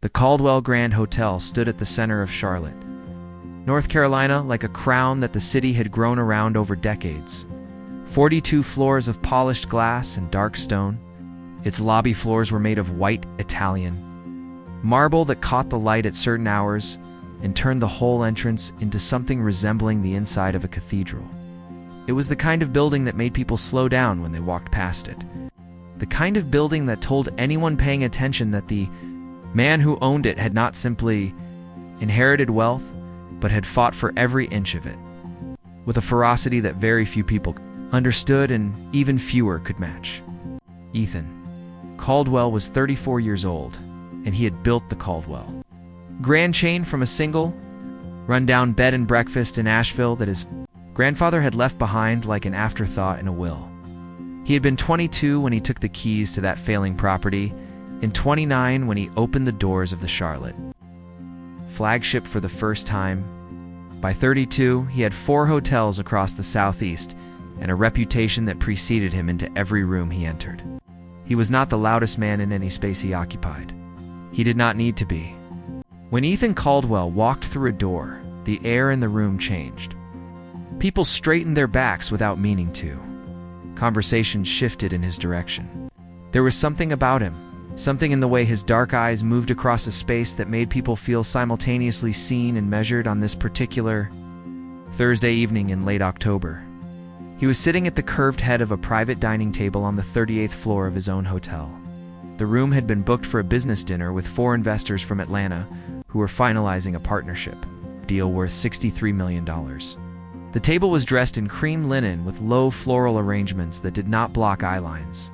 The Caldwell Grand Hotel stood at the center of Charlotte, North Carolina, like a crown that the city had grown around over decades. 42 floors of polished glass and dark stone. Its lobby floors were made of white Italian marble that caught the light at certain hours and turned the whole entrance into something resembling the inside of a cathedral. It was the kind of building that made people slow down when they walked past it. The kind of building that told anyone paying attention that the man who owned it had not simply inherited wealth, but had fought for every inch of it, with a ferocity that very few people understood and even fewer could match. Ethan Caldwell was 34 years old, and he had built the Caldwell Grand chain from a single, run-down bed and breakfast in Asheville that his grandfather had left behind like an afterthought in a will. He had been 22 when he took the keys to that failing property, and 29 when he opened the doors of the Charlotte flagship for the first time. By 32, he had 4 hotels across the Southeast and a reputation that preceded him into every room he entered. He was not the loudest man in any space he occupied. He did not need to be. When Ethan Caldwell walked through a door, the air in the room changed. People straightened their backs without meaning to. Conversations shifted in his direction. There was something about him, something in the way his dark eyes moved across a space that made people feel simultaneously seen and measured. On this particular Thursday evening in late October, he was sitting at the curved head of a private dining table on the 38th floor of his own hotel. The room had been booked for a business dinner with 4 investors from Atlanta who were finalizing a partnership deal worth $63 million. The table was dressed in cream linen with low floral arrangements that did not block eye lines.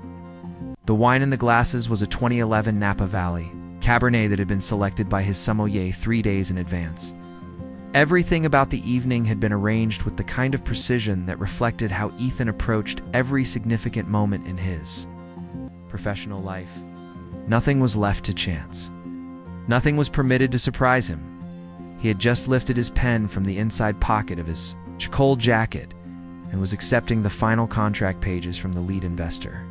The wine in the glasses was a 2011 Napa Valley Cabernet that had been selected by his sommelier 3 days in advance. Everything about the evening had been arranged with the kind of precision that reflected how Ethan approached every significant moment in his professional life. Nothing was left to chance. Nothing was permitted to surprise him. He had just lifted his pen from the inside pocket of his Chacol jacket and was accepting the final contract pages from the lead investor.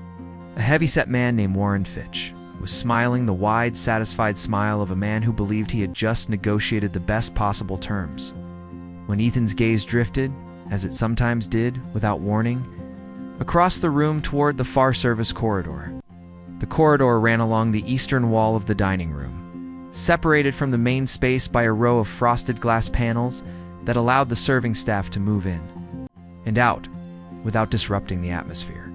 A heavy-set man named Warren Fitch was smiling the wide, satisfied smile of a man who believed he had just negotiated the best possible terms. When Ethan's gaze drifted, as it sometimes did, without warning, across the room toward the far service corridor. The corridor ran along the eastern wall of the dining room, separated from the main space by a row of frosted glass panels that allowed the serving staff to move in and out without disrupting the atmosphere.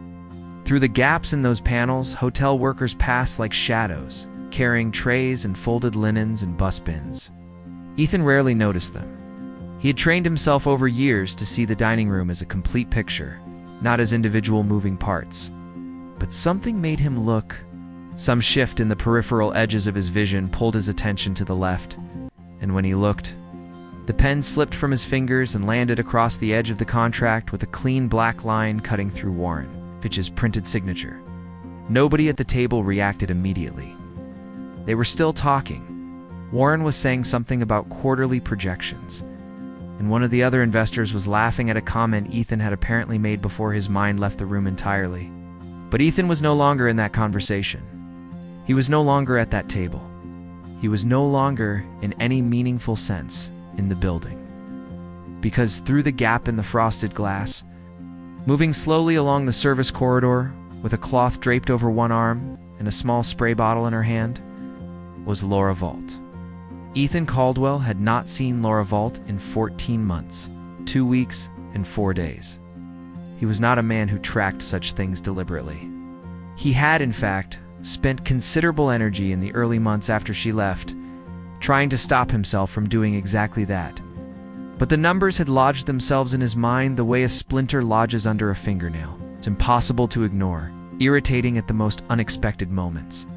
Through the gaps in those panels, hotel workers passed like shadows, carrying trays and folded linens and bus bins. Ethan rarely noticed them. He had trained himself over years to see the dining room as a complete picture, not as individual moving parts. But something made him look. Some shift in the peripheral edges of his vision pulled his attention to the left, and when he looked, the pen slipped from his fingers and landed across the edge of the contract with a clean black line cutting through Warren Fitch's printed signature. Nobody at the table reacted immediately. They were still talking. Warren was saying something about quarterly projections, and one of the other investors was laughing at a comment Ethan had apparently made before his mind left the room entirely. But Ethan was no longer in that conversation. He was no longer at that table. He was no longer, in any meaningful sense, in the building. Because through the gap in the frosted glass, moving slowly along the service corridor, with a cloth draped over one arm and a small spray bottle in her hand, was Lora Vault. Ethan Caldwell had not seen Lora Vault in 14 months, 2 weeks, and 4 days. He was not a man who tracked such things deliberately. He had, in fact, spent considerable energy in the early months after she left, trying to stop himself from doing exactly that. But the numbers had lodged themselves in his mind the way a splinter lodges under a fingernail. It's impossible to ignore, irritating at the most unexpected moments.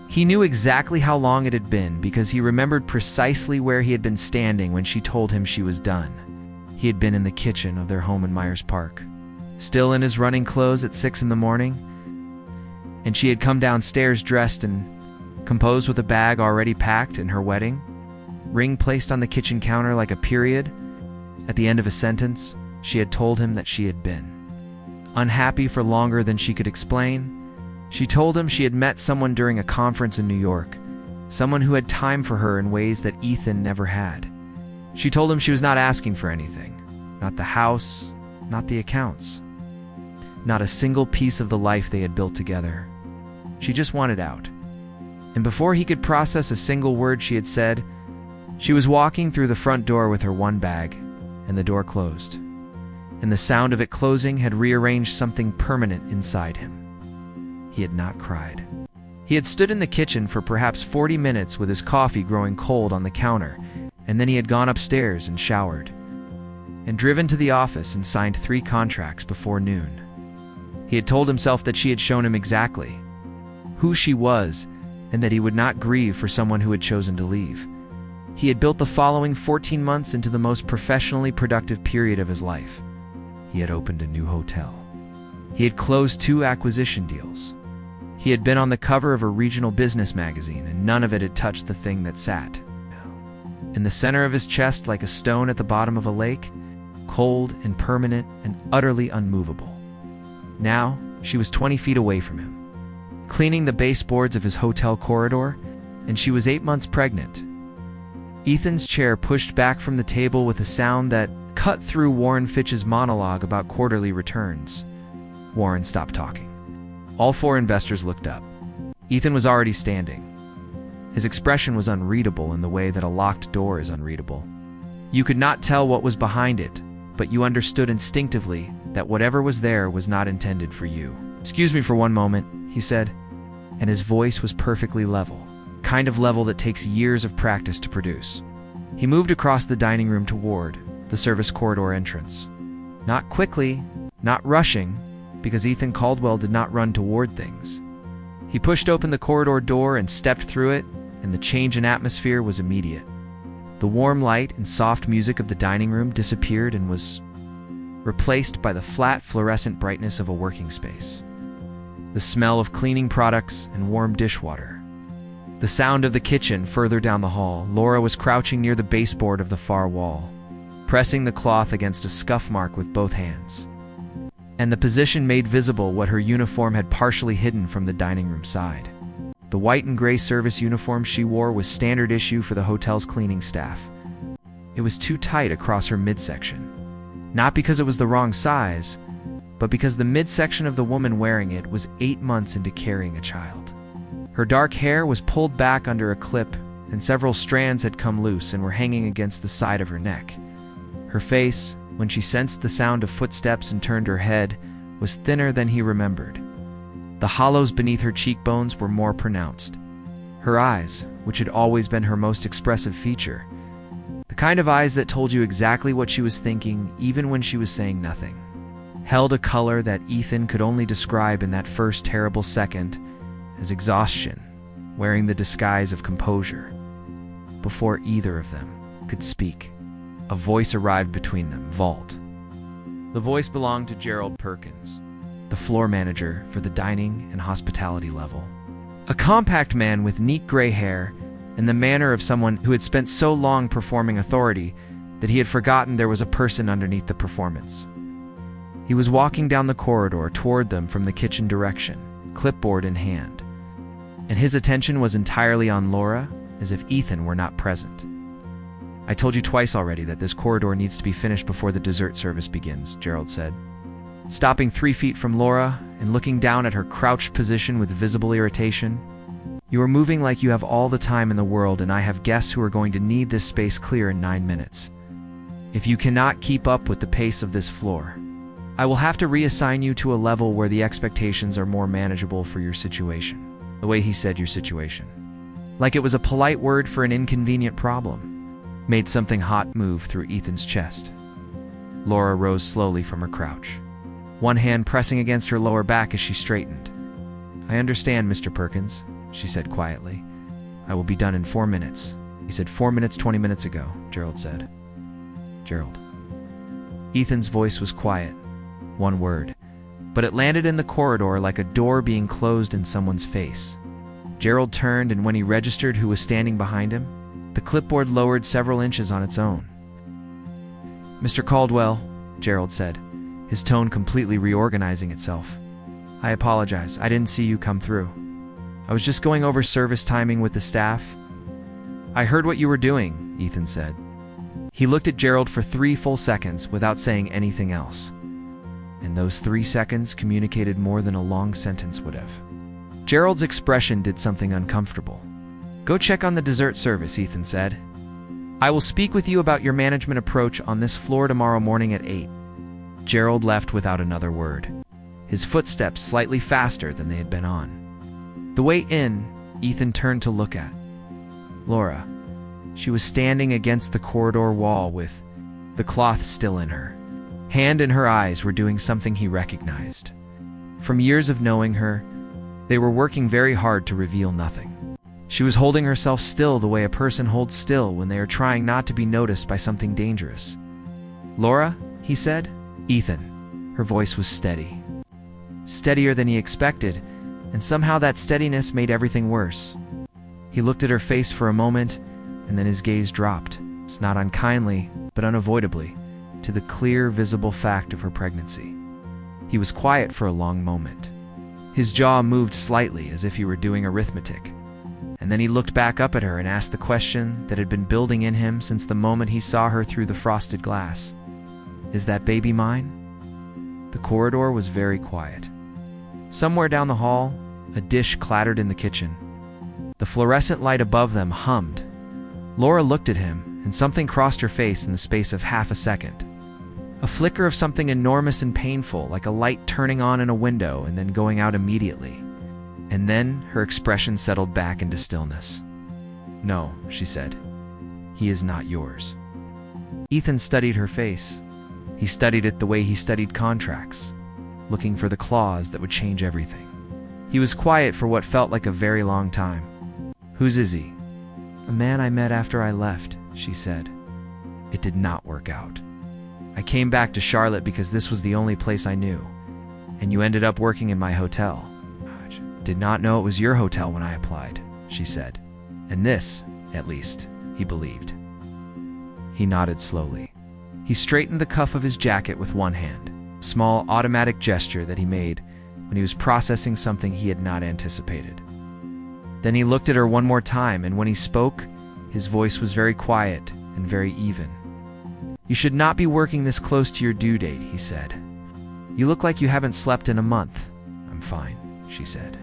He knew exactly how long it had been because he remembered precisely where he had been standing when she told him she was done. He had been in the kitchen of their home in Myers Park, still in his running clothes at 6 in the morning, and she had come downstairs dressed and composed with a bag already packed and her wedding ring placed on the kitchen counter like a period. At the end of a sentence, she had told him that she had been unhappy for longer than she could explain. She told him she had met someone during a conference in New York, someone who had time for her in ways that Ethan never had. She told him she was not asking for anything. Not the house, not the accounts. Not a single piece of the life they had built together. She just wanted out. And before he could process a single word she had said, she was walking through the front door with her one bag, and the door closed. And the sound of it closing had rearranged something permanent inside him. He had not cried. He had stood in the kitchen for perhaps 40 minutes with his coffee growing cold on the counter, and then he had gone upstairs and showered, and driven to the office and signed 3 contracts before noon. He had told himself that she had shown him exactly who she was, and that he would not grieve for someone who had chosen to leave. He had built the following 14 months into the most professionally productive period of his life. He had opened a new hotel. He had closed 2 acquisition deals. He had been on the cover of a regional business magazine, and none of it had touched the thing that sat in the center of his chest like a stone at the bottom of a lake, cold and permanent and utterly unmovable. Now, she was 20 feet away from him, cleaning the baseboards of his hotel corridor, and she was 8 months pregnant. Ethan's chair pushed back from the table with a sound that cut through Warren Fitch's monologue about quarterly returns. Warren stopped talking. All 4 investors looked up. Ethan was already standing. His expression was unreadable in the way that a locked door is unreadable. You could not tell what was behind it, but you understood instinctively that whatever was there was not intended for you. "Excuse me for one moment," he said, and his voice was perfectly level, kind of level that takes years of practice to produce. He moved across the dining room toward the service corridor entrance. Not quickly, not rushing, because Ethan Caldwell did not run toward things. He pushed open the corridor door and stepped through it, and the change in atmosphere was immediate. The warm light and soft music of the dining room disappeared and was replaced by the flat, fluorescent brightness of a working space. The smell of cleaning products and warm dishwater. The sound of the kitchen further down the hall. Lora was crouching near the baseboard of the far wall, pressing the cloth against a scuff mark with both hands. And the position made visible what her uniform had partially hidden from the dining room side. The white and gray service uniform she wore was standard issue for the hotel's cleaning staff. It was too tight across her midsection. Not because it was the wrong size, but because the midsection of the woman wearing it was 8 months into carrying a child. Her dark hair was pulled back under a clip, and several strands had come loose and were hanging against the side of her neck. Her face, when she sensed the sound of footsteps and turned her head, was thinner than he remembered. The hollows beneath her cheekbones were more pronounced. Her eyes, which had always been her most expressive feature, the kind of eyes that told you exactly what she was thinking even when she was saying nothing, held a color that Ethan could only describe in that first terrible second as exhaustion, wearing the disguise of composure. Before either of them could speak, a voice arrived between them. Vault. The voice belonged to Gerald Perkins, the floor manager for the dining and hospitality level. A compact man with neat gray hair and the manner of someone who had spent so long performing authority that he had forgotten there was a person underneath the performance. He was walking down the corridor toward them from the kitchen direction, clipboard in hand, and his attention was entirely on Lora, as if Ethan were not present. "I told you twice already that this corridor needs to be finished before the dessert service begins," Gerald said, stopping 3 feet from Lora and looking down at her crouched position with visible irritation. "You are moving like you have all the time in the world, and I have guests who are going to need this space clear in 9 minutes. If you cannot keep up with the pace of this floor, I will have to reassign you to a level where the expectations are more manageable for your situation." The way he said "your situation," like it was a polite word for an inconvenient problem, made something hot move through Ethan's chest. Lora rose slowly from her crouch, one hand pressing against her lower back as she straightened. "I understand, Mr. Perkins," she said quietly. "I will be done in 4 minutes." He said 4 minutes 20 minutes ago, Gerald said. Gerald. Ethan's voice was quiet, one word, but it landed in the corridor like a door being closed in someone's face. Gerald turned, and when he registered who was standing behind him, the clipboard lowered several inches on its own. "Mr. Caldwell," Gerald said, his tone completely reorganizing itself. "I apologize. I didn't see you come through. I was just going over service timing with the staff, "I heard what you were doing," Ethan said. He looked at Gerald for 3 full seconds without saying anything else. And those 3 seconds communicated more than a long sentence would have. Gerald's expression did something uncomfortable. "Go check on the dessert service," Ethan said. "I will speak with you about your management approach on this floor tomorrow morning at 8. Gerald left without another word, his footsteps slightly faster than they had been on. The way in, Ethan turned to look at Lora. She was standing against the corridor wall with the cloth still in her hand, and her eyes were doing something he recognized. From years of knowing her, they were working very hard to reveal nothing. She was holding herself still the way a person holds still when they are trying not to be noticed by something dangerous. "Lora," he said. "Ethan." Her voice was steady. Steadier than he expected, and somehow that steadiness made everything worse. He looked at her face for a moment, and then his gaze dropped, not unkindly, but unavoidably, to the clear, visible fact of her pregnancy. He was quiet for a long moment. His jaw moved slightly as if he were doing arithmetic. And then he looked back up at her and asked the question that had been building in him since the moment he saw her through the frosted glass. "Is that baby mine?" The corridor was very quiet. Somewhere down the hall, a dish clattered in the kitchen. The fluorescent light above them hummed. Lora looked at him, and something crossed her face in the space of half a second. A flicker of something enormous and painful, like a light turning on in a window and then going out immediately. And then her expression settled back into stillness. "No," she said. "He is not yours." Ethan studied her face. He studied it the way he studied contracts, looking for the clause that would change everything. He was quiet for what felt like a very long time. "Whose is he?" "A man I met after I left," she said. "It did not work out. I came back to Charlotte because this was the only place I knew, and you ended up working in my hotel." "Did not know it was your hotel when I applied," she said. And this, at least, he believed. He nodded slowly. He straightened the cuff of his jacket with one hand, a small automatic gesture that he made when he was processing something he had not anticipated. Then he looked at her one more time, and when he spoke, his voice was very quiet and very even. "You should not be working this close to your due date," he said. "You look like you haven't slept in a month." "I'm fine," she said.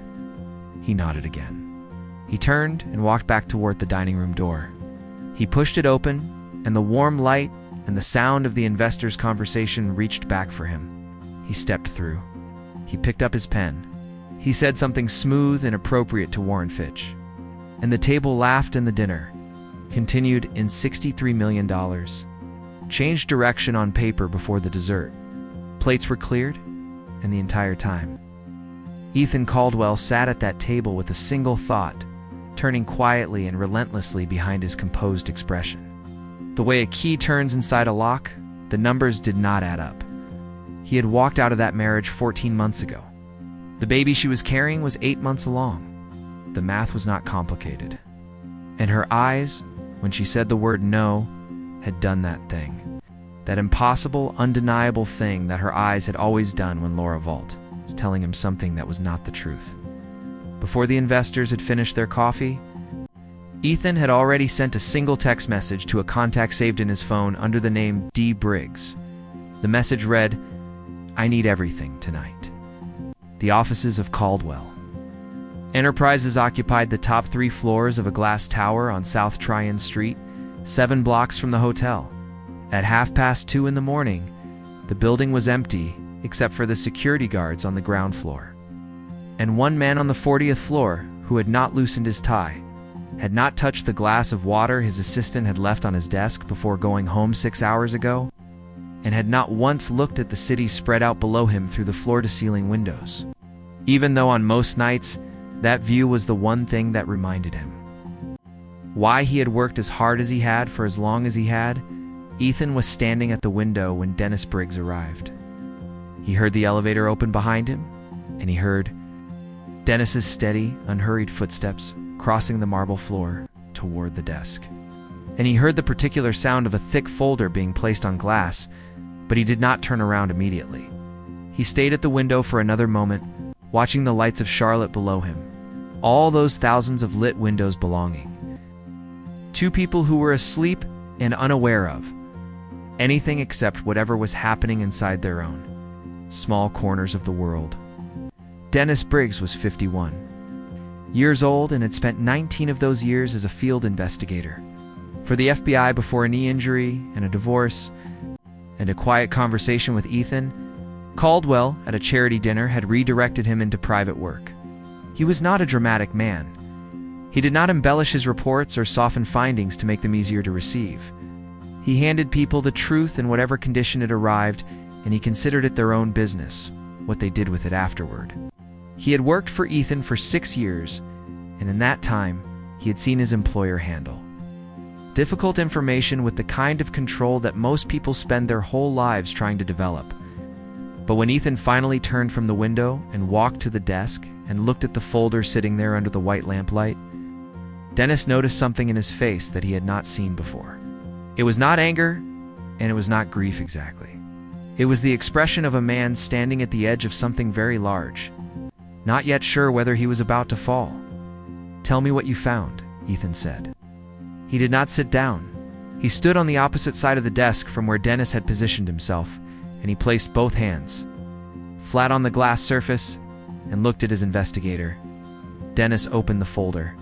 He nodded again. He turned and walked back toward the dining room door. He pushed it open, and the warm light and the sound of the investors' conversation reached back for him. He stepped through. He picked up his pen. He said something smooth and appropriate to Warren Fitch. And the table laughed, and the dinner continued in $63 million. Changed direction on paper before the dessert. Plates were cleared, and the entire time Ethan Caldwell sat at that table with a single thought, turning quietly and relentlessly behind his composed expression. The way a key turns inside a lock, the numbers did not add up. He had walked out of that marriage 14 months ago. The baby she was carrying was 8 months along. The math was not complicated. And her eyes, when she said the word no, had done that thing. That impossible, undeniable thing that her eyes had always done when Lora was telling him something that was not the truth. Before the investors had finished their coffee, Ethan had already sent a single text message to a contact saved in his phone under the name D. Briggs. The message read, "I need everything tonight. The offices of Caldwell. Enterprises occupied the top 3 floors of a glass tower on South Tryon Street, 7 blocks from the hotel. At 2:30 in the morning, the building was empty except for the security guards on the ground floor. And one man on the 40th floor, who had not loosened his tie, had not touched the glass of water his assistant had left on his desk before going home 6 hours ago, and had not once looked at the city spread out below him through the floor-to-ceiling windows, even though on most nights that view was the one thing that reminded him why he had worked as hard as he had for as long as he had. Ethan was standing at the window when Dennis Briggs arrived. He heard the elevator open behind him, and he heard Dennis's steady, unhurried footsteps crossing the marble floor toward the desk. And he heard the particular sound of a thick folder being placed on glass, but he did not turn around immediately. He stayed at the window for another moment, watching the lights of Charlotte below him, all those thousands of lit windows belonging Two people who were asleep and unaware of anything except whatever was happening inside their own small corners of the world. Dennis Briggs was 51 years old and had spent 19 of those years as a field investigator for the FBI before a knee injury and a divorce and a quiet conversation with Ethan. Caldwell, at a charity dinner, had redirected him into private work. He was not a dramatic man. He did not embellish his reports or soften findings to make them easier to receive. He handed people the truth in whatever condition it arrived, and he considered it their own business, what they did with it afterward. He had worked for Ethan for 6 years, and in that time, he had seen his employer handle difficult information with the kind of control that most people spend their whole lives trying to develop. But when Ethan finally turned from the window and walked to the desk and looked at the folder sitting there under the white lamplight, Dennis noticed something in his face that he had not seen before. It was not anger, and it was not grief exactly. It was the expression of a man standing at the edge of something very large, not yet sure whether he was about to fall. "Tell me what you found," Ethan said. He did not sit down. He stood on the opposite side of the desk from where Dennis had positioned himself, and he placed both hands flat on the glass surface and looked at his investigator. Dennis opened the folder.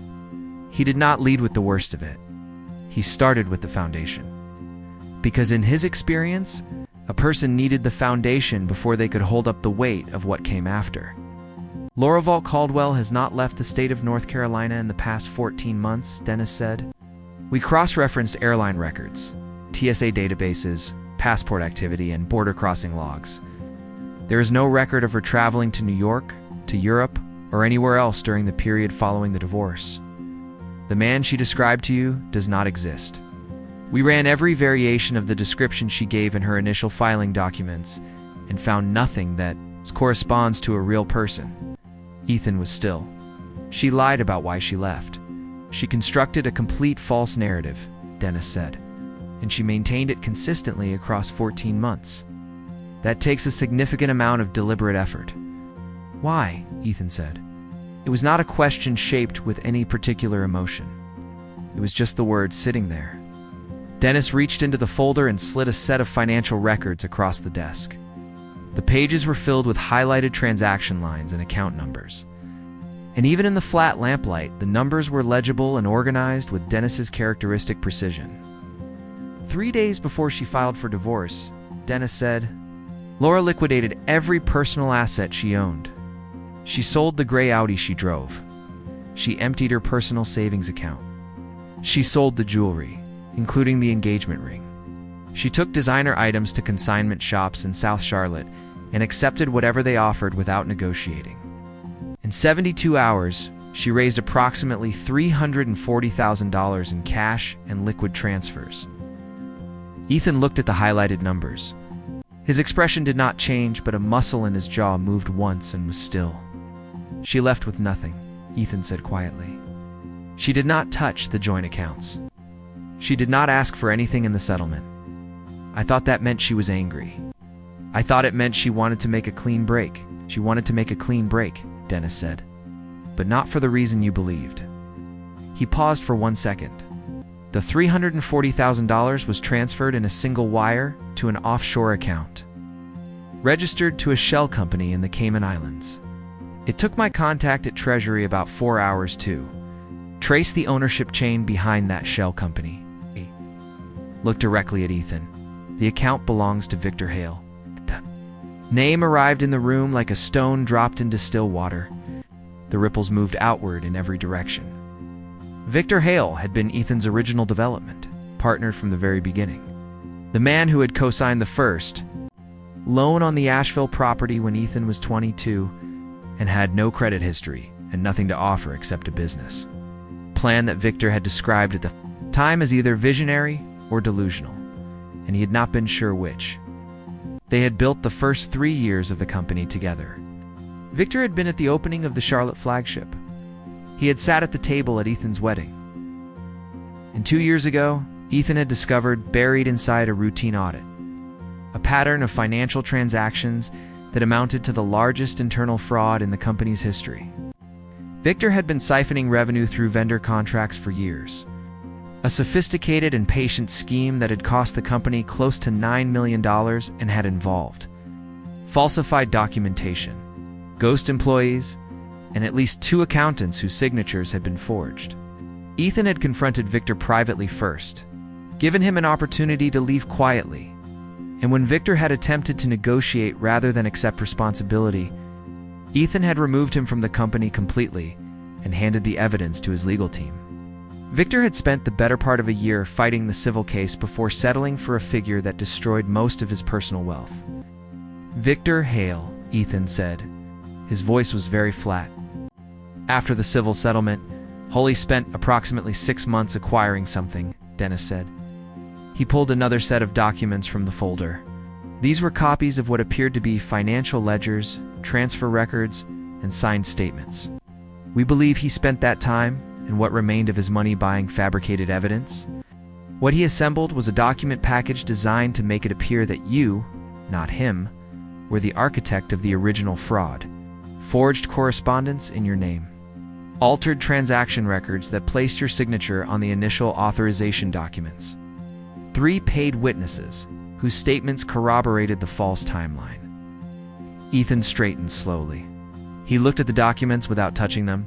He did not lead with the worst of it. He started with the foundation. Because in his experience, a person needed the foundation before they could hold up the weight of what came after. Lora Caldwell has not left the state of North Carolina in the past 14 months, Dennis said. We cross-referenced airline records, TSA databases, passport activity, and border crossing logs. There is no record of her traveling to New York, to Europe, or anywhere else during the period following the divorce. The man she described to you does not exist. We ran every variation of the description she gave in her initial filing documents and found nothing that corresponds to a real person. Ethan was still. She lied about why she left. She constructed a complete false narrative, Dennis said, and she maintained it consistently across 14 months. That takes a significant amount of deliberate effort. Why? Ethan said. It was not a question shaped with any particular emotion. It was just the words sitting there. Dennis reached into the folder and slid a set of financial records across the desk. The pages were filled with highlighted transaction lines and account numbers. And even in the flat lamplight, the numbers were legible and organized with Dennis's characteristic precision. 3 days before she filed for divorce, Dennis said, Lora liquidated every personal asset she owned. She sold the gray Audi she drove. She emptied her personal savings account. She sold the jewelry, including the engagement ring. She took designer items to consignment shops in South Charlotte and accepted whatever they offered without negotiating. In 72 hours, she raised approximately $340,000 in cash and liquid transfers. Ethan looked at the highlighted numbers. His expression did not change, but a muscle in his jaw moved once and was still. She left with nothing, Ethan said quietly. She did not touch the joint accounts. She did not ask for anything in the settlement. I thought that meant she was angry. I thought it meant she wanted to make a clean break. She wanted to make a clean break, Dennis said. But not for the reason you believed. He paused for 1 second. The $340,000 was transferred in a single wire to an offshore account, registered to a shell company in the Cayman Islands. It took my contact at Treasury about 4 hours to trace the ownership chain behind that shell company. Look directly at Ethan. The account belongs to Victor Hale. Name arrived in the room like a stone dropped into still water. The ripples moved outward in every direction. Victor Hale had been Ethan's original development partner from the very beginning. The man who had co-signed the first loan on the Asheville property when Ethan was 22 and had no credit history and nothing to offer except a business plan that Victor had described at the time as either visionary or delusional, and he had not been sure which. They had built the first 3 years of the company together. Victor had been at the opening of the Charlotte flagship. He had sat at the table at Ethan's wedding. And 2 years ago, Ethan had discovered, buried inside a routine audit, a pattern of financial transactions that amounted to the largest internal fraud in the company's history. Victor had been siphoning revenue through vendor contracts for years, A sophisticated and patient scheme that had cost the company close to $9 million and had involved falsified documentation, ghost employees, and at least 2 accountants whose signatures had been forged. Ethan had confronted Victor privately first, given him an opportunity to leave quietly, and when Victor had attempted to negotiate rather than accept responsibility, Ethan had removed him from the company completely and handed the evidence to his legal team. Victor had spent the better part of a year fighting the civil case before settling for a figure that destroyed most of his personal wealth. "Victor Hale," Ethan said. His voice was very flat. "After the civil settlement, Holly spent approximately 6 months acquiring something," Dennis said. He pulled another set of documents from the folder. These were copies of what appeared to be financial ledgers, transfer records, and signed statements. "We believe he spent that time and what remained of his money buying fabricated evidence. What he assembled was a document package designed to make it appear that you, not him, were the architect of the original fraud. Forged correspondence in your name. Altered transaction records that placed your signature on the initial authorization documents. 3 paid witnesses whose statements corroborated the false timeline." Ethan straightened slowly. He looked at the documents without touching them.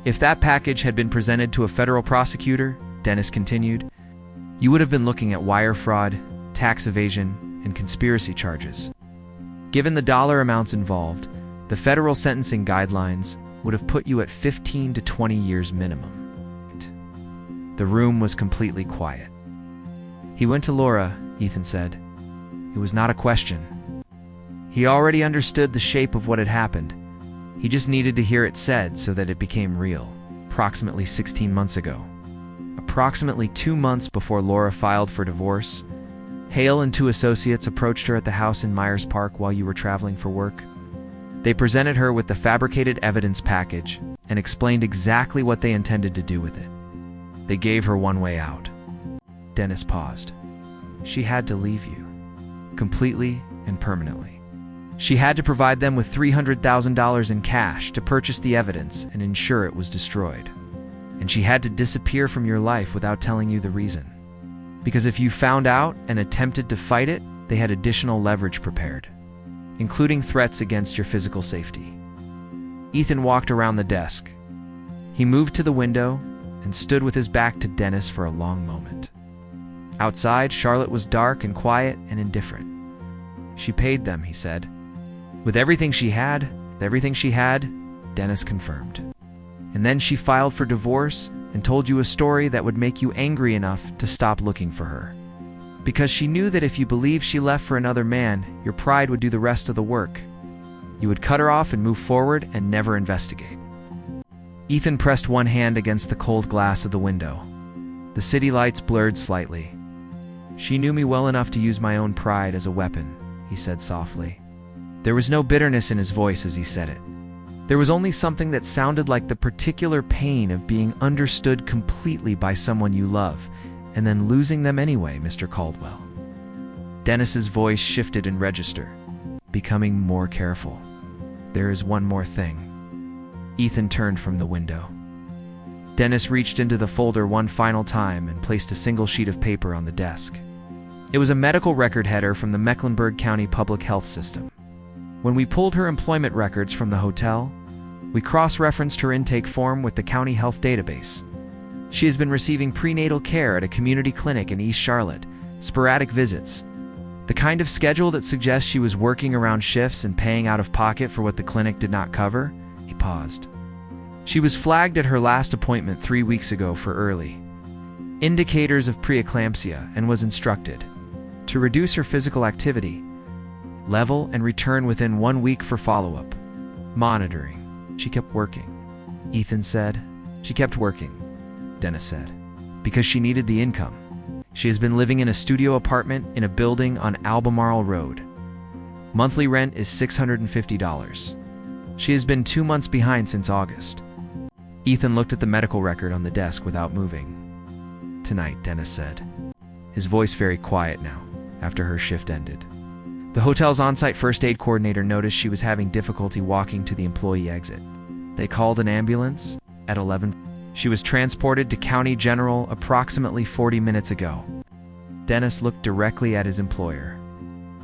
"If that package had been presented to a federal prosecutor," Dennis continued, "you would have been looking at wire fraud, tax evasion, and conspiracy charges. Given the dollar amounts involved, the federal sentencing guidelines would have put you at 15 to 20 years minimum." The room was completely quiet. "He went to Lora," Ethan said. "It was not a question. He already understood the shape of what had happened. He just needed to hear it said so that it became real, approximately 16 months ago. Approximately 2 months before Lora filed for divorce, Hale and 2 associates approached her at the house in Myers Park while you were traveling for work. They presented her with the fabricated evidence package and explained exactly what they intended to do with it. They gave her one way out." Dennis paused. "She had to leave you, completely and permanently. She had to provide them with $300,000 in cash to purchase the evidence and ensure it was destroyed. And she had to disappear from your life without telling you the reason. Because if you found out and attempted to fight it, they had additional leverage prepared, including threats against your physical safety." Ethan walked around the desk. He moved to the window and stood with his back to Dennis for a long moment. Outside, Charlotte was dark and quiet and indifferent. "She paid them," he said. With everything she had, Dennis confirmed. "And then she filed for divorce and told you a story that would make you angry enough to stop looking for her. Because she knew that if you believed she left for another man, your pride would do the rest of the work. You would cut her off and move forward and never investigate." Ethan pressed one hand against the cold glass of the window. The city lights blurred slightly. "She knew me well enough to use my own pride as a weapon," he said softly. There was no bitterness in his voice as he said it. There was only something that sounded like the particular pain of being understood completely by someone you love, and then losing them anyway, Mr. Caldwell. Dennis's voice shifted in register, becoming more careful. "There is one more thing." Ethan turned from the window. Dennis reached into the folder one final time and placed a single sheet of paper on the desk. It was a medical record header from the Mecklenburg County Public Health System. When we pulled her employment records from the hotel, we cross-referenced her intake form with the county health database. She has been receiving prenatal care at a community clinic in East Charlotte, sporadic visits. The kind of schedule that suggests she was working around shifts and paying out of pocket for what the clinic did not cover." He paused. "She was flagged at her last appointment 3 weeks ago for early indicators of preeclampsia and was instructed to reduce her physical activity level and return within 1 week for follow-up monitoring." "She kept working," Ethan said. "She kept working," Dennis said, "because she needed the income. She has been living in a studio apartment in a building on Albemarle Road. Monthly rent is $650. She has been 2 months behind since August." Ethan looked at the medical record on the desk without moving. "Tonight," Dennis said, his voice very quiet now, after her shift ended. The hotel's on-site first aid coordinator noticed she was having difficulty walking to the employee exit. They called an ambulance at 11. She was transported to County General approximately 40 minutes ago. Dennis looked directly at his employer.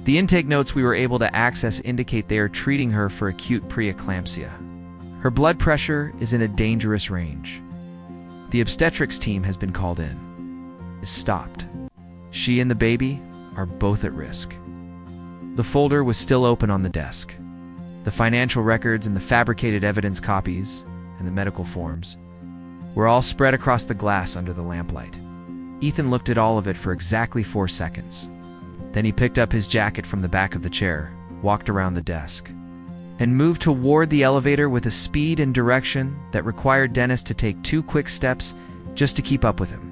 The intake notes we were able to access indicate they are treating her for acute preeclampsia. Her blood pressure is in a dangerous range. The obstetrics team has been called in. Is stopped. She and the baby are both at risk. The folder was still open on the desk. The financial records and the fabricated evidence copies and the medical forms were all spread across the glass under the lamplight. Ethan looked at all of it for exactly 4 seconds. Then he picked up his jacket from the back of the chair, walked around the desk, and moved toward the elevator with a speed and direction that required Dennis to take 2 quick steps just to keep up with him.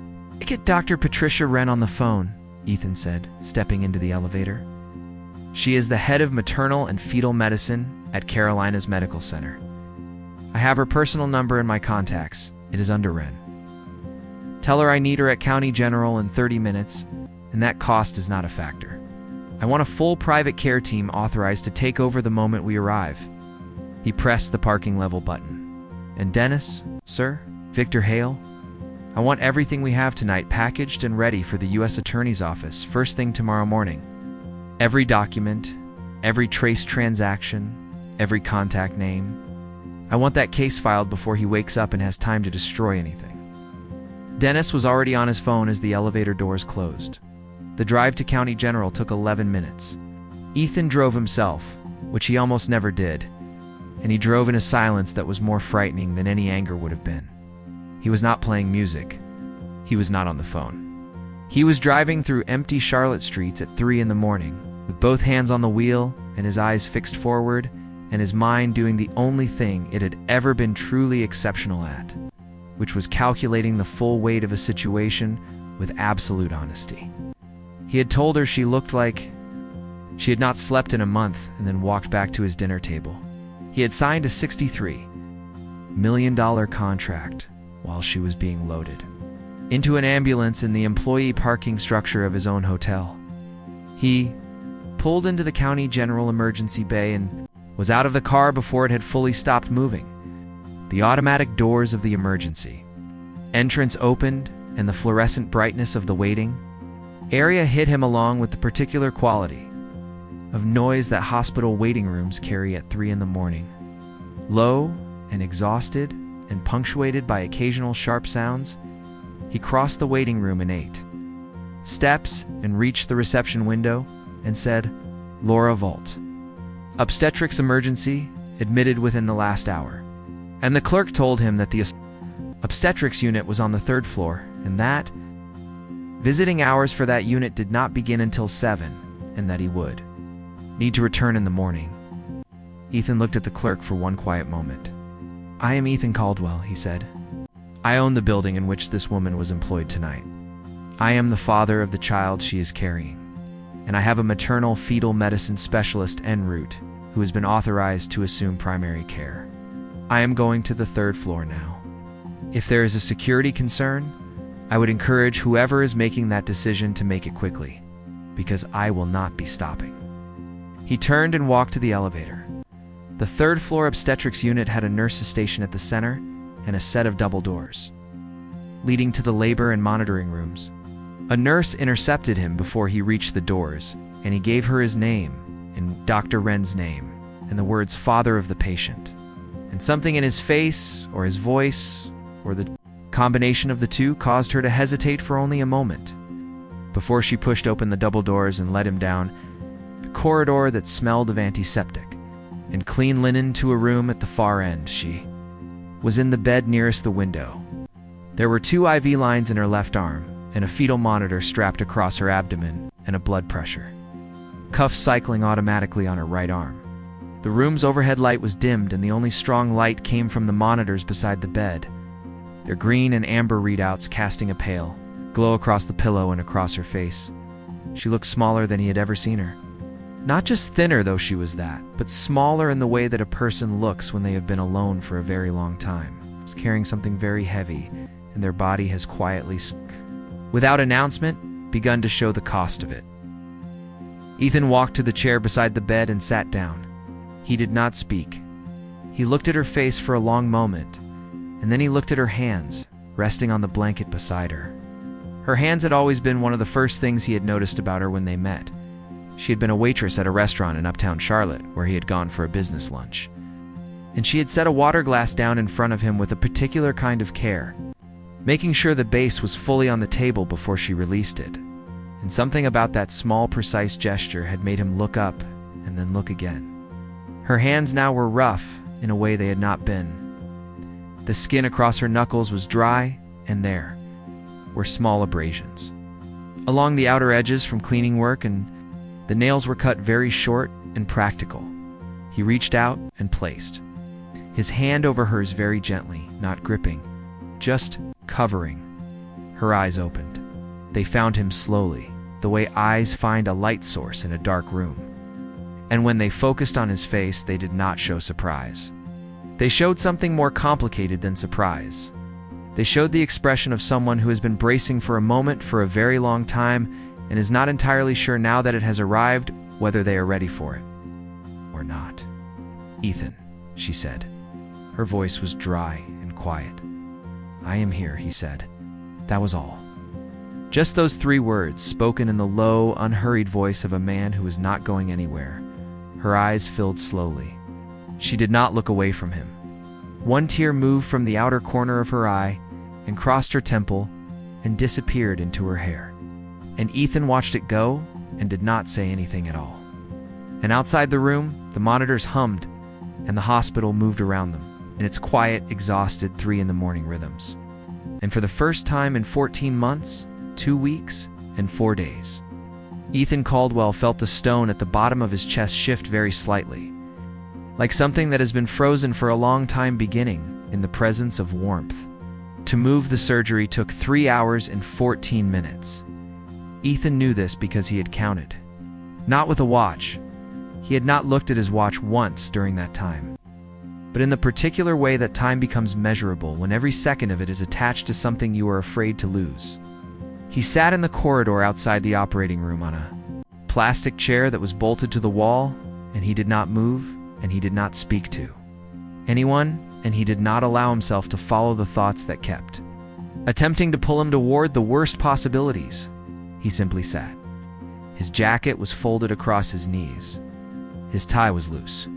"Get Dr. Patricia Wren on the phone," Ethan said, stepping into the elevator. "She is the head of maternal and fetal medicine at Carolina's Medical Center. I have her personal number in my contacts. It is under Wren. Tell her I need her at County General in 30 minutes, and that cost is not a factor. I want a full private care team authorized to take over the moment we arrive." He pressed the parking level button. "And Dennis, sir, Victor Hale, I want everything we have tonight packaged and ready for the U.S. Attorney's Office first thing tomorrow morning. Every document, every trace transaction, every contact name. I want that case filed before he wakes up and has time to destroy anything." Dennis was already on his phone as the elevator doors closed. The drive to County General took 11 minutes. Ethan drove himself, which he almost never did, and he drove in a silence that was more frightening than any anger would have been. He was not playing music. He was not on the phone. He was driving through empty Charlotte streets at 3 in the morning, with both hands on the wheel and his eyes fixed forward, and his mind doing the only thing it had ever been truly exceptional at, which was calculating the full weight of a situation with absolute honesty. He had told her she looked like she had not slept in a month and then walked back to his dinner table. He had signed a $63 million contract while she was being loaded into an ambulance in the employee parking structure of his own hotel. He pulled into the County General emergency bay and was out of the car before it had fully stopped moving. The automatic doors of the emergency entrance opened, and the fluorescent brightness of the waiting area hit him along with the particular quality of noise that hospital waiting rooms carry at 3 in the morning. Low and exhausted and punctuated by occasional sharp sounds, he crossed the waiting room in 8 steps and reached the reception window and said, "Lora Vault. Obstetrics emergency, admitted within the last hour." And the clerk told him that the obstetrics unit was on the 3rd floor and that visiting hours for that unit did not begin until 7 and that he would need to return in the morning. Ethan looked at the clerk for one quiet moment. "I am Ethan Caldwell," he said. "I own the building in which this woman was employed tonight. I am the father of the child she is carrying, and I have a maternal fetal medicine specialist en route who has been authorized to assume primary care. I am going to the 3rd floor now. If there is a security concern, I would encourage whoever is making that decision to make it quickly, because I will not be stopping." He turned and walked to the elevator. The 3rd floor obstetrics unit had a nurse's station at the center and a set of double doors leading to the labor and monitoring rooms. A nurse intercepted him before he reached the doors, and he gave her his name and Dr. Wren's name and the words "father of the patient." And something in his face or his voice or the combination of the two caused her to hesitate for only a moment before she pushed open the double doors and led him down the corridor that smelled of antiseptic and clean linen to a room at the far end. She was in the bed nearest the window. There were 2 IV lines in her left arm and a fetal monitor strapped across her abdomen and a blood pressure cuff cycling automatically on her right arm. The room's overhead light was dimmed, and the only strong light came from the monitors beside the bed, their green and amber readouts casting a pale glow across the pillow and across her face. She looked smaller than he had ever seen her. Not just thinner, though she was that, but smaller in the way that a person looks when they have been alone for a very long time, carrying something very heavy, and their body has quietly, without announcement, begun to show the cost of it. Ethan walked to the chair beside the bed and sat down. He did not speak. He looked at her face for a long moment, and then he looked at her hands, resting on the blanket beside her. Her hands had always been one of the first things he had noticed about her when they met. She had been a waitress at a restaurant in uptown Charlotte, where he had gone for a business lunch. And she had set a water glass down in front of him with a particular kind of care, making sure the base was fully on the table before she released it. And something about that small, precise gesture had made him look up and then look again. Her hands now were rough in a way they had not been. The skin across her knuckles was dry, and there were small abrasions along the outer edges from cleaning work, and the nails were cut very short and practical. He reached out and placed his hand over hers very gently, not gripping, just covering. Her eyes opened. They found him slowly, the way eyes find a light source in a dark room. And when they focused on his face, they did not show surprise. They showed something more complicated than surprise. They showed the expression of someone who has been bracing for a moment for a very long time and is not entirely sure now that it has arrived whether they are ready for it or not. "Ethan," she said. Her voice was dry and quiet. "I am here," he said. That was all. Just those 3 words, spoken in the low, unhurried voice of a man who was not going anywhere. Her eyes filled slowly. She did not look away from him. One tear moved from the outer corner of her eye and crossed her temple and disappeared into her hair. And Ethan watched it go and did not say anything at all. And outside the room, the monitors hummed and the hospital moved around them in its quiet, exhausted 3 a.m. rhythms. And for the first time in 14 months, 2 weeks, and 4 days, Ethan Caldwell felt the stone at the bottom of his chest shift very slightly, like something that has been frozen for a long time beginning in the presence of warmth. To move the surgery took 3 hours and 14 minutes. Ethan knew this because he had counted. Not with a watch. He had not looked at his watch once during that time. But in the particular way that time becomes measurable when every second of it is attached to something you are afraid to lose. He sat in the corridor outside the operating room on a plastic chair that was bolted to the wall, and he did not move, and he did not speak to anyone, and he did not allow himself to follow the thoughts that kept attempting to pull him toward the worst possibilities. He simply sat. His jacket was folded across his knees. His tie was loose.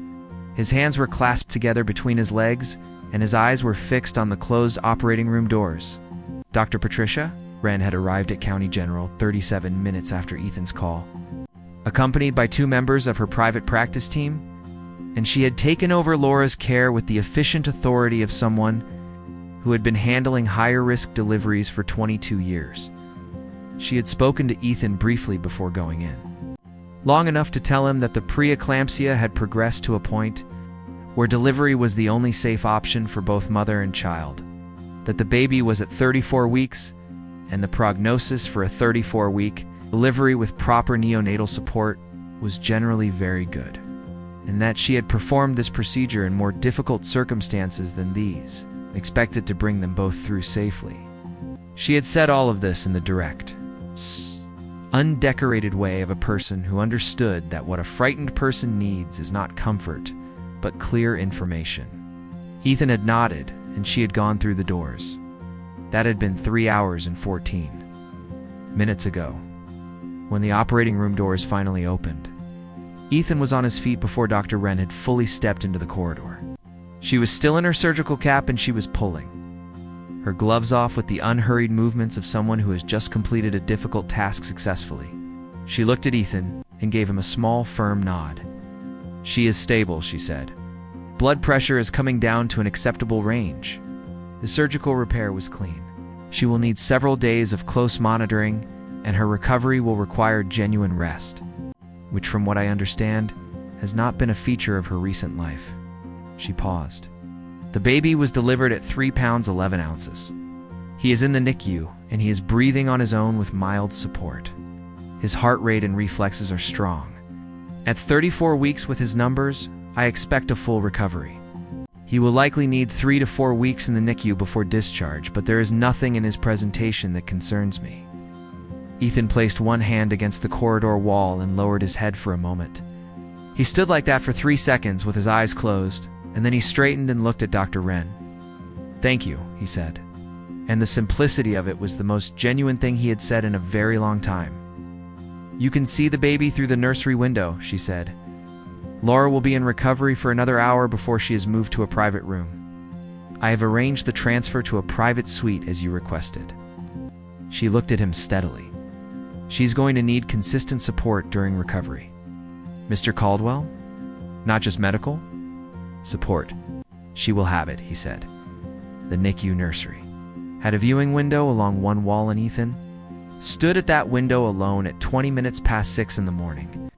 His hands were clasped together between his legs, and his eyes were fixed on the closed operating room doors. Dr. Patricia Wren had arrived at County General 37 minutes after Ethan's call, accompanied by 2 members of her private practice team, and she had taken over Lora's care with the efficient authority of someone who had been handling higher-risk deliveries for 22 years. She had spoken to Ethan briefly before going in, long enough to tell him that the preeclampsia had progressed to a point where delivery was the only safe option for both mother and child, that the baby was at 34 weeks, and the prognosis for a 34-week delivery with proper neonatal support was generally very good, and that she had performed this procedure in more difficult circumstances than these, expected to bring them both through safely. She had said all of this in the direct, undecorated way of a person who understood that what a frightened person needs is not comfort, but clear information. Ethan had nodded, and she had gone through the doors. That had been 3 hours and 14 minutes ago, when the operating room doors finally opened. Ethan was on his feet before Dr. Wren had fully stepped into the corridor. She was still in her surgical cap, and she was pulling her gloves off with the unhurried movements of someone who has just completed a difficult task successfully. She looked at Ethan and gave him a small, firm nod. "She is stable," she said. "Blood pressure is coming down to an acceptable range. The surgical repair was clean. She will need several days of close monitoring, and her recovery will require genuine rest, which, from what I understand, has not been a feature of her recent life." She paused. "The baby was delivered at 3 pounds 11 ounces. He is in the NICU, and he is breathing on his own with mild support. His heart rate and reflexes are strong. At 34 weeks with his numbers, I expect a full recovery. He will likely need 3 to 4 weeks in the NICU before discharge, but there is nothing in his presentation that concerns me." Ethan placed one hand against the corridor wall and lowered his head for a moment. He stood like that for 3 seconds with his eyes closed, and then he straightened and looked at Dr. Wren. "Thank you," he said. And the simplicity of it was the most genuine thing he had said in a very long time. "You can see the baby through the nursery window," she said. "Lora will be in recovery for another hour before she is moved to a private room. I have arranged the transfer to a private suite as you requested." She looked at him steadily. "She's going to need consistent support during recovery." "Mr. Caldwell? Not just medical?" "Support. She will have it," he said. The NICU nursery had a viewing window along one wall, and Ethan stood at that window alone at 20 minutes past 6 in the morning,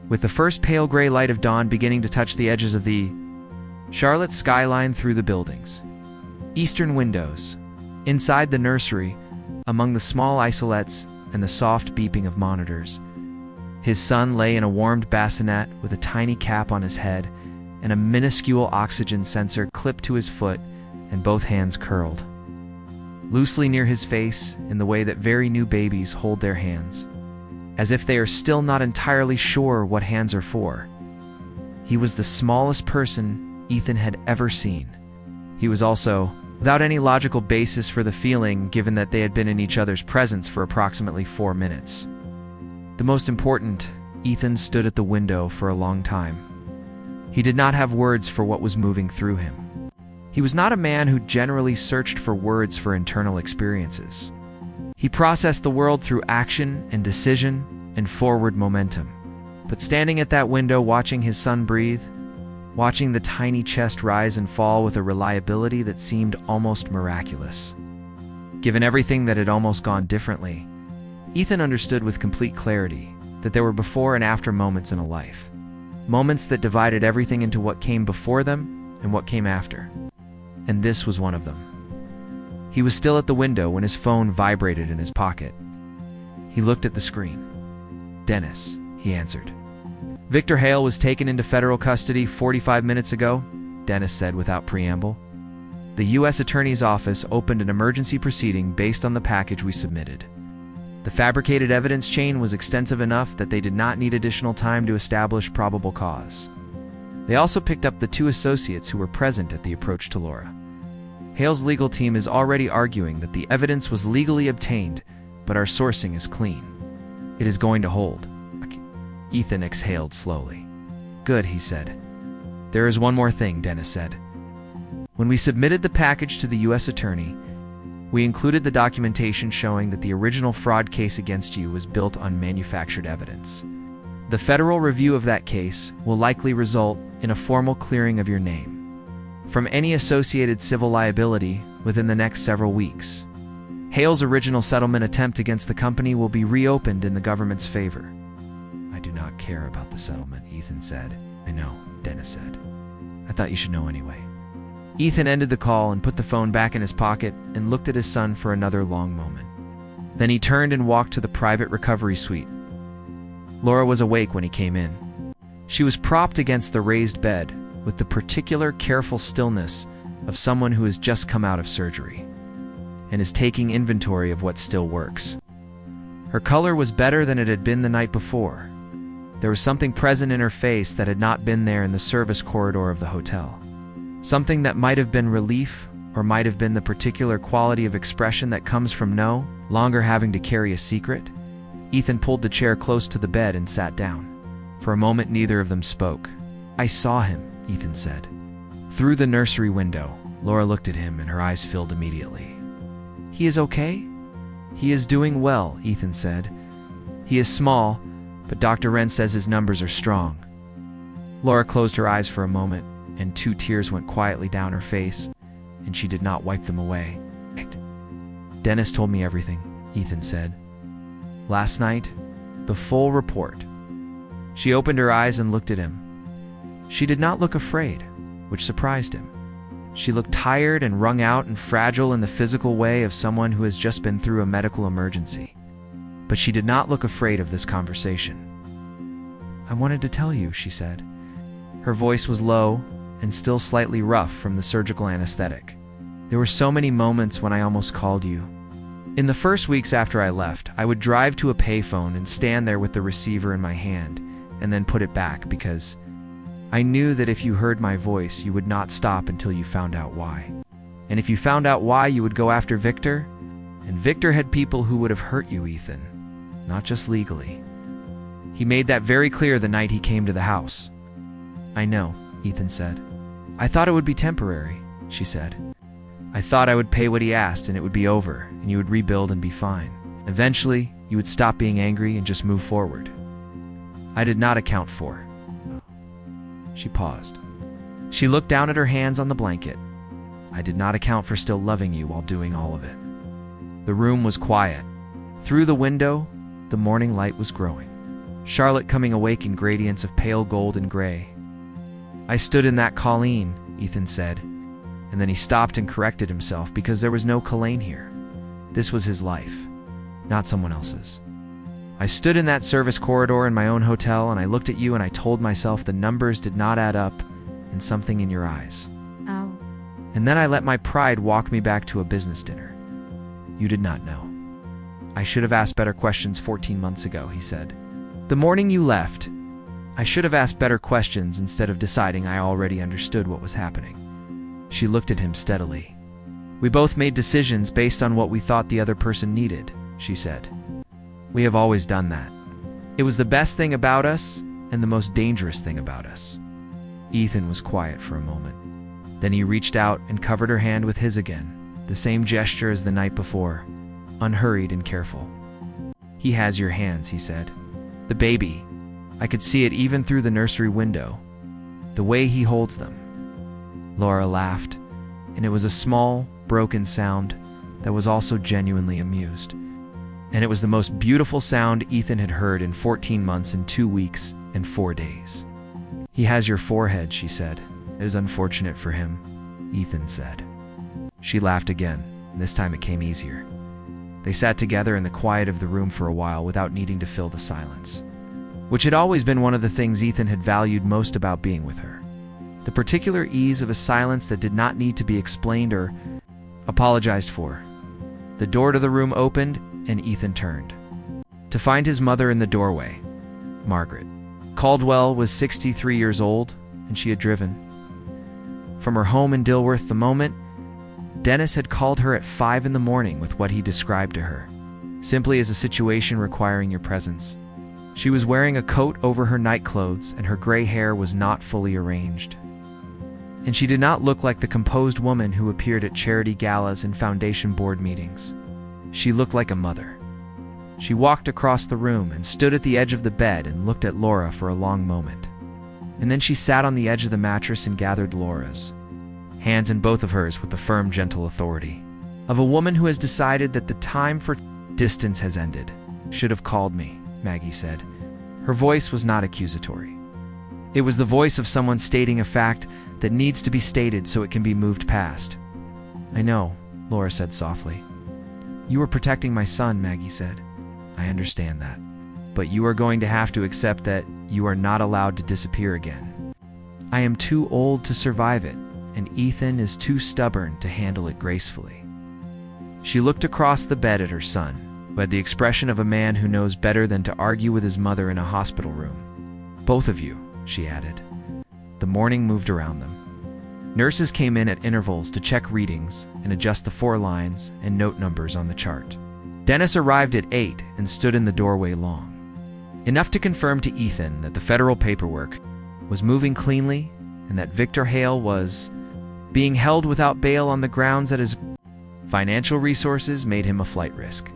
with the first pale gray light of dawn beginning to touch the edges of the Charlotte skyline through the building's eastern windows. Inside the nursery, among the small isolettes and the soft beeping of monitors, his son lay in a warmed bassinet with a tiny cap on his head and a minuscule oxygen sensor clipped to his foot and both hands curled loosely near his face in the way that very new babies hold their hands, as if they are still not entirely sure what hands are for. He was the smallest person Ethan had ever seen. He was also without any logical basis for the feeling, given that they had been in each other's presence for approximately 4 minutes. The most important, Ethan stood at the window for a long time. He did not have words for what was moving through him. He was not a man who generally searched for words for internal experiences. He processed the world through action and decision and forward momentum. But standing at that window, watching his son breathe, watching the tiny chest rise and fall with a reliability that seemed almost miraculous. Given everything that had almost gone differently, Ethan understood with complete clarity that there were before and after moments in a life. Moments that divided everything into what came before them and what came after. And this was one of them. He was still at the window when his phone vibrated in his pocket. He looked at the screen. "Dennis," he answered. "Victor Hale was taken into federal custody 45 minutes ago," Dennis said without preamble. "The U.S. Attorney's Office opened an emergency proceeding based on the package we submitted. The fabricated evidence chain was extensive enough that they did not need additional time to establish probable cause. They also picked up the 2 associates who were present at the approach to Lora. Hale's legal team is already arguing that the evidence was legally obtained, but our sourcing is clean. It is going to hold." Ethan exhaled slowly. "Good," he said. "There is one more thing," Dennis said. "When we submitted the package to the U.S. Attorney, we included the documentation showing that the original fraud case against you was built on manufactured evidence. The federal review of that case will likely result in a formal clearing of your name from any associated civil liability within the next several weeks. Hale's original settlement attempt against the company will be reopened in the government's favor." "I do not care about the settlement," Ethan said. "I know," Dennis said. "I thought you should know anyway." Ethan ended the call and put the phone back in his pocket and looked at his son for another long moment. Then he turned and walked to the private recovery suite. Lora was awake when he came in. She was propped against the raised bed with the particular careful stillness of someone who has just come out of surgery and is taking inventory of what still works. Her color was better than it had been the night before. There was something present in her face that had not been there in the service corridor of the hotel. Something that might have been relief or might have been the particular quality of expression that comes from no longer having to carry a secret. Ethan pulled the chair close to the bed and sat down. For a moment, neither of them spoke. "I saw him," Ethan said. Through the nursery window, Lora looked at him and her eyes filled immediately. "He is okay?" "He is doing well," Ethan said. "He is small, but Dr. Wren says his numbers are strong." Lora closed her eyes for a moment, and 2 tears went quietly down her face, and she did not wipe them away. "Dennis told me everything," Ethan said. "Last night, the full report." She opened her eyes and looked at him. She did not look afraid, which surprised him. She looked tired and wrung out and fragile in the physical way of someone who has just been through a medical emergency. But she did not look afraid of this conversation. "I wanted to tell you," she said. Her voice was low and still slightly rough from the surgical anesthetic. "There were so many moments when I almost called you. In the first weeks after I left, I would drive to a payphone and stand there with the receiver in my hand and then put it back because I knew that if you heard my voice, you would not stop until you found out why. And if you found out why, you would go after Victor? And Victor had people who would have hurt you, Ethan. Not just legally. He made that very clear the night he came to the house. I know, Ethan said. I thought it would be temporary, she said. I thought I would pay what he asked and it would be over, and you would rebuild and be fine. Eventually, you would stop being angry and just move forward. I did not account for. She paused. She looked down at her hands on the blanket. I did not account for still loving you while doing all of it. The room was quiet. Through the window, the morning light was growing. Charlotte coming awake in gradients of pale gold and gray. I stood in that Colleen, Ethan said, and then he stopped and corrected himself because there was no Colleen here. This was his life, not someone else's. I stood in that service corridor in my own hotel and I looked at you and I told myself the numbers did not add up and something in your eyes. Oh. And then I let my pride walk me back to a business dinner. You did not know. I should have asked better questions 14 months ago, he said. The morning you left, I should have asked better questions instead of deciding I already understood what was happening. She looked at him steadily. We both made decisions based on what we thought the other person needed, she said. We have always done that. It was the best thing about us and the most dangerous thing about us. Ethan was quiet for a moment. Then he reached out and covered her hand with his again, the same gesture as the night before, unhurried and careful. He has your hands, he said. The baby. I could see it even through the nursery window. The way he holds them. Lora laughed, and it was a small, broken sound that was also genuinely amused. And it was the most beautiful sound Ethan had heard in 14 months and 2 weeks and 4 days. He has your forehead, she said. It is unfortunate for him, Ethan said. She laughed again, and this time it came easier. They sat together in the quiet of the room for a while without needing to fill the silence, which had always been one of the things Ethan had valued most about being with her. The particular ease of a silence that did not need to be explained or apologized for. The door to the room opened, and Ethan turned to find his mother in the doorway, Margaret. Caldwell was 63 years old, and she had driven from her home in Dilworth the moment Dennis had called her at 5 a.m. with what he described to her, simply as a situation requiring your presence. She was wearing a coat over her nightclothes, and her gray hair was not fully arranged. And she did not look like the composed woman who appeared at charity galas and foundation board meetings. She looked like a mother. She walked across the room and stood at the edge of the bed and looked at Lora for a long moment. And then she sat on the edge of the mattress and gathered Lora's hands in both of hers with the firm, gentle authority of a woman who has decided that the time for distance has ended. Should have called me, Maggie said. Her voice was not accusatory. It was the voice of someone stating a fact that needs to be stated so it can be moved past. I know, Lora said softly. You were protecting my son, Maggie said. I understand that. But you are going to have to accept that you are not allowed to disappear again. I am too old to survive it, and Ethan is too stubborn to handle it gracefully. She looked across the bed at her son, who had the expression of a man who knows better than to argue with his mother in a hospital room. Both of you, she added. The morning moved around them. Nurses came in at intervals to check readings and adjust the 4 lines and note numbers on the chart. Dennis arrived at 8 and stood in the doorway long. Enough to confirm to Ethan that the federal paperwork was moving cleanly and that Victor Hale was being held without bail on the grounds that his financial resources made him a flight risk.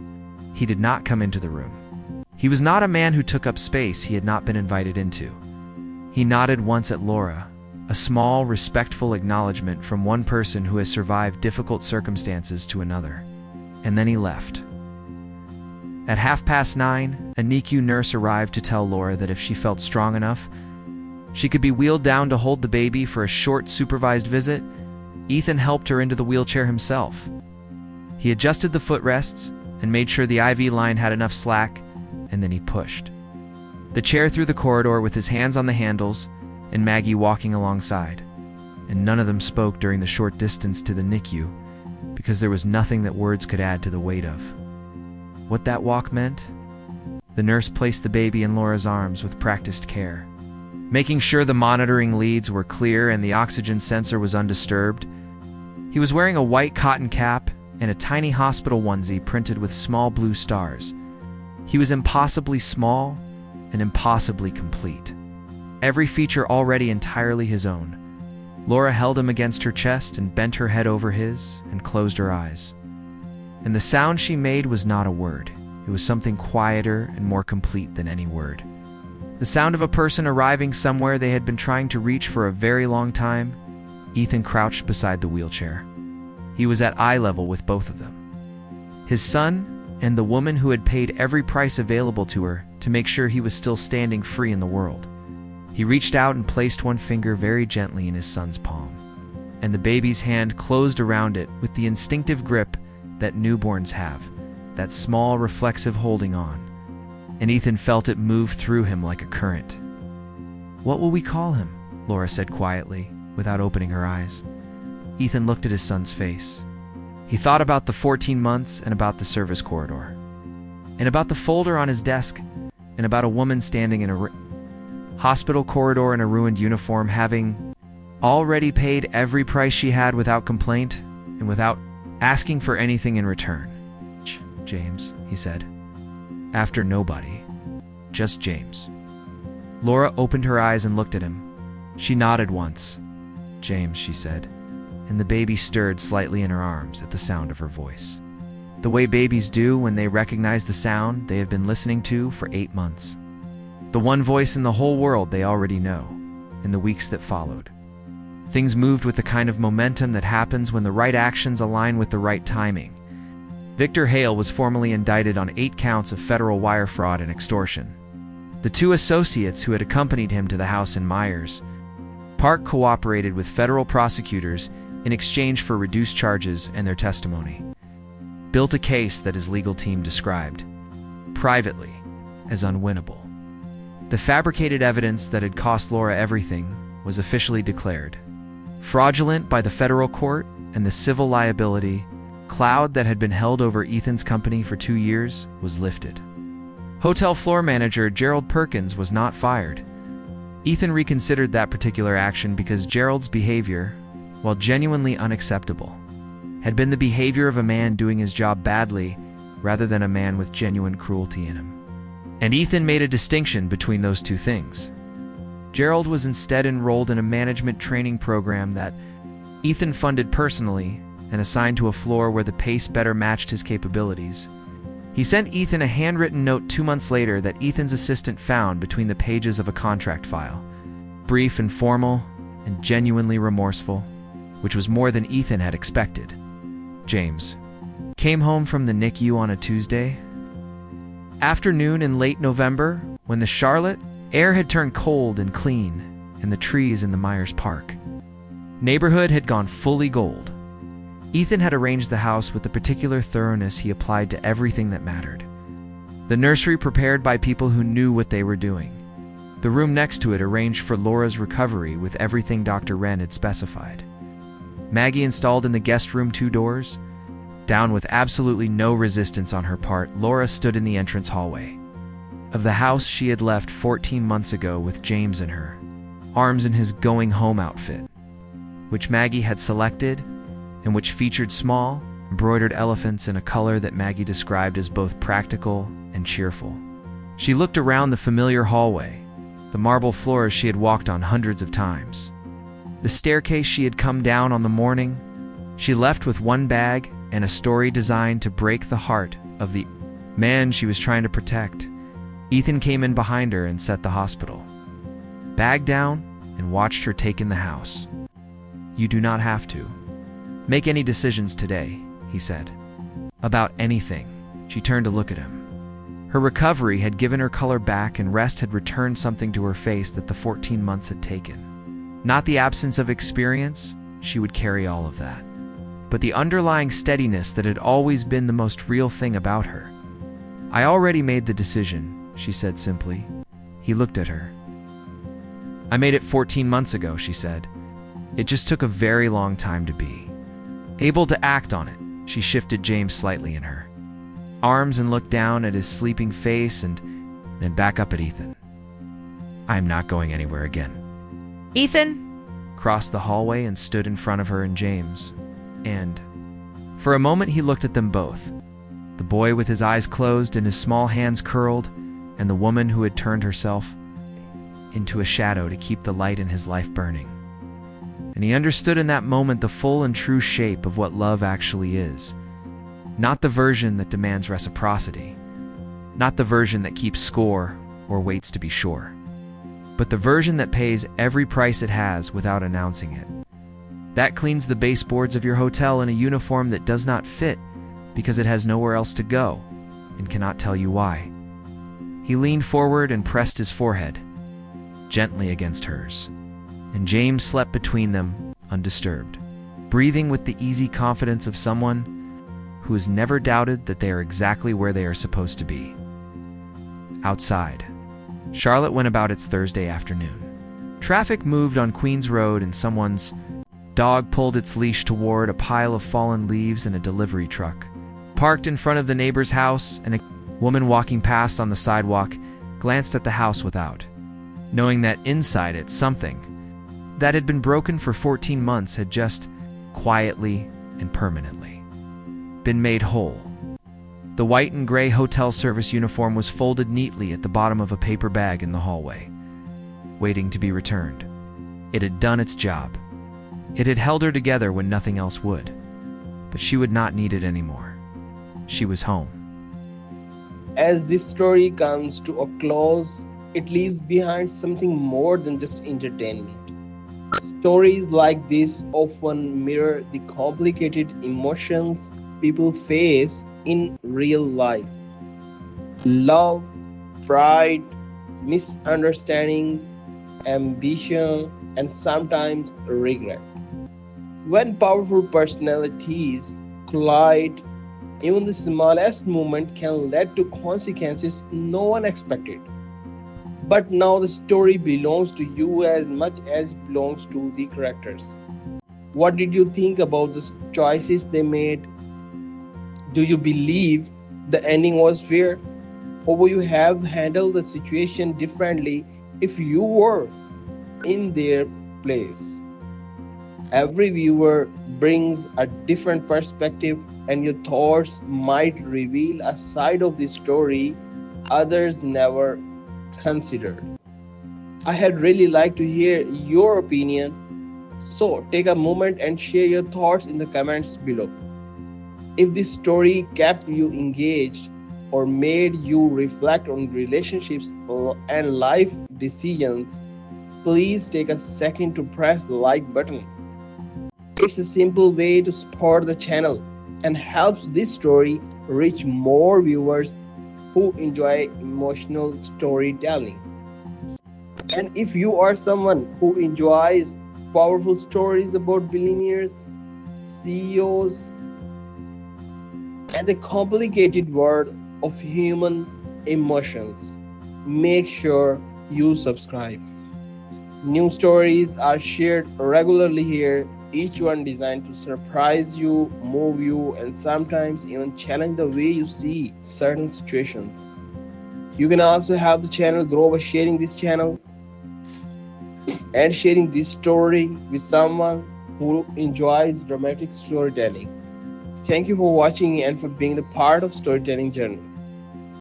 He did not come into the room. He was not a man who took up space he had not been invited into. He nodded once at Lora, a small, respectful acknowledgement from one person who has survived difficult circumstances to another. And then he left. At 9:30, a NICU nurse arrived to tell Lora that if she felt strong enough, she could be wheeled down to hold the baby for a short supervised visit. Ethan helped her into the wheelchair himself. He adjusted the footrests and made sure the IV line had enough slack, and then he pushed the chair through the corridor with his hands on the handles and Maggie walking alongside. And none of them spoke during the short distance to the NICU because there was nothing that words could add to the weight of what that walk meant. The nurse placed the baby in Lora's arms with practiced care, making sure the monitoring leads were clear and the oxygen sensor was undisturbed. He was wearing a white cotton cap and a tiny hospital onesie printed with small blue stars. He was impossibly small and impossibly complete. Every feature already entirely his own. Lora held him against her chest and bent her head over his and closed her eyes. And the sound she made was not a word. It was something quieter and more complete than any word. The sound of a person arriving somewhere they had been trying to reach for a very long time. Ethan crouched beside the wheelchair. He was at eye level with both of them. His son and the woman who had paid every price available to her to make sure he was still standing free in the world. He reached out and placed one finger very gently in his son's palm, and the baby's hand closed around it with the instinctive grip that newborns have, that small, reflexive holding on. And Ethan felt it move through him like a current. "What will we call him?" Lora said quietly, without opening her eyes. Ethan looked at his son's face. He thought about the 14 months and about the service corridor, and about the folder on his desk, and about a woman standing in a hospital corridor in a ruined uniform, having already paid every price she had without complaint and without asking for anything in return. "James," he said. After nobody. Just James. Lora opened her eyes and looked at him. She nodded once. "James," she said, and the baby stirred slightly in her arms at the sound of her voice. The way babies do when they recognize the sound they have been listening to for 8 months. The one voice in the whole world they already know, in the weeks that followed. Things moved with the kind of momentum that happens when the right actions align with the right timing. Victor Hale was formally indicted on 8 counts of federal wire fraud and extortion. The 2 associates who had accompanied him to the house in Myers Park cooperated with federal prosecutors in exchange for reduced charges, and their testimony built a case that his legal team described, privately, as unwinnable. The fabricated evidence that had cost Lora everything was officially declared fraudulent by the federal court, and the civil liability cloud that had been held over Ethan's company for 2 years was lifted. Hotel floor manager Gerald Perkins was not fired. Ethan reconsidered that particular action because Gerald's behavior, while genuinely unacceptable, had been the behavior of a man doing his job badly rather than a man with genuine cruelty in him. And Ethan made a distinction between those 2 things. Gerald was instead enrolled in a management training program that Ethan funded personally and assigned to a floor where the pace better matched his capabilities. He sent Ethan a handwritten note 2 months later that Ethan's assistant found between the pages of a contract file. Brief and formal and genuinely remorseful, which was more than Ethan had expected. James came home from the NICU on a Tuesday afternoon in late November, when the Charlotte air had turned cold and clean, and the trees in the Myers Park neighborhood had gone fully gold. Ethan had arranged the house with the particular thoroughness he applied to everything that mattered. The nursery prepared by people who knew what they were doing. The room next to it arranged for Laura's recovery with everything Dr. Wren had specified. Maggie installed in the guest room 2 doors. Down with absolutely no resistance on her part, Lora stood in the entrance hallway of the house she had left 14 months ago with James in her arms in his going-home outfit, which Maggie had selected and which featured small, embroidered elephants in a color that Maggie described as both practical and cheerful. She looked around the familiar hallway, the marble floors she had walked on hundreds of times, the staircase she had come down on the morning she left with one bag and a story designed to break the heart of the man she was trying to protect. Ethan came in behind her and set the hospital bag down and watched her take in the house. "You do not have to make any decisions today," he said. "About anything." She turned to look at him. Her recovery had given her color back, and rest had returned something to her face that the 14 months had taken. Not the absence of experience, she would carry all of that, but the underlying steadiness that had always been the most real thing about her. "I already made the decision," she said simply. He looked at her. "I made it 14 months ago," she said. "It just took a very long time to be able to act on it." She shifted James slightly in her arms and looked down at his sleeping face and then back up at Ethan. "I'm not going anywhere again." Ethan crossed the hallway and stood in front of her and James. And for a moment he looked at them both, the boy with his eyes closed and his small hands curled, and the woman who had turned herself into a shadow to keep the light in his life burning. And he understood in that moment the full and true shape of what love actually is. Not the version that demands reciprocity, not the version that keeps score or waits to be sure, but the version that pays every price it has without announcing it. That cleans the baseboards of your hotel in a uniform that does not fit because it has nowhere else to go and cannot tell you why. He leaned forward and pressed his forehead gently against hers, and James slept between them undisturbed, breathing with the easy confidence of someone who has never doubted that they are exactly where they are supposed to be. Outside, Charlotte went about its Thursday afternoon. Traffic moved on Queens Road and someone's dog pulled its leash toward a pile of fallen leaves in a delivery truck. Parked in front of the neighbor's house, and a woman walking past on the sidewalk glanced at the house without, knowing that inside it something that had been broken for 14 months had just quietly and permanently been made whole. The white and gray hotel service uniform was folded neatly at the bottom of a paper bag in the hallway, waiting to be returned. It had done its job. It had held her together when nothing else would, but she would not need it anymore. She was home. As this story comes to a close, it leaves behind something more than just entertainment. Stories like this often mirror the complicated emotions people face in real life. Love, pride, misunderstanding, ambition, and sometimes regret. When powerful personalities collide, even the smallest movement can lead to consequences no one expected. But now the story belongs to you as much as it belongs to the characters. What did you think about the choices they made? Do you believe the ending was fair? Or would you have handled the situation differently if you were in their place? Every viewer brings a different perspective, and your thoughts might reveal a side of the story others never considered. I had really liked to hear your opinion, so take a moment and share your thoughts in the comments below. If this story kept you engaged or made you reflect on relationships and life decisions, please take a second to press the like button. It's a simple way to support the channel and helps this story reach more viewers who enjoy emotional storytelling. And if you are someone who enjoys powerful stories about billionaires, CEOs, and the complicated world of human emotions, make sure you subscribe. New stories are shared regularly here, each one designed to surprise you, move you, and sometimes even challenge the way you see certain situations. You can also help the channel grow by sharing this channel and sharing this story with someone who enjoys dramatic storytelling. Thank you for watching and for being the part of storytelling journey.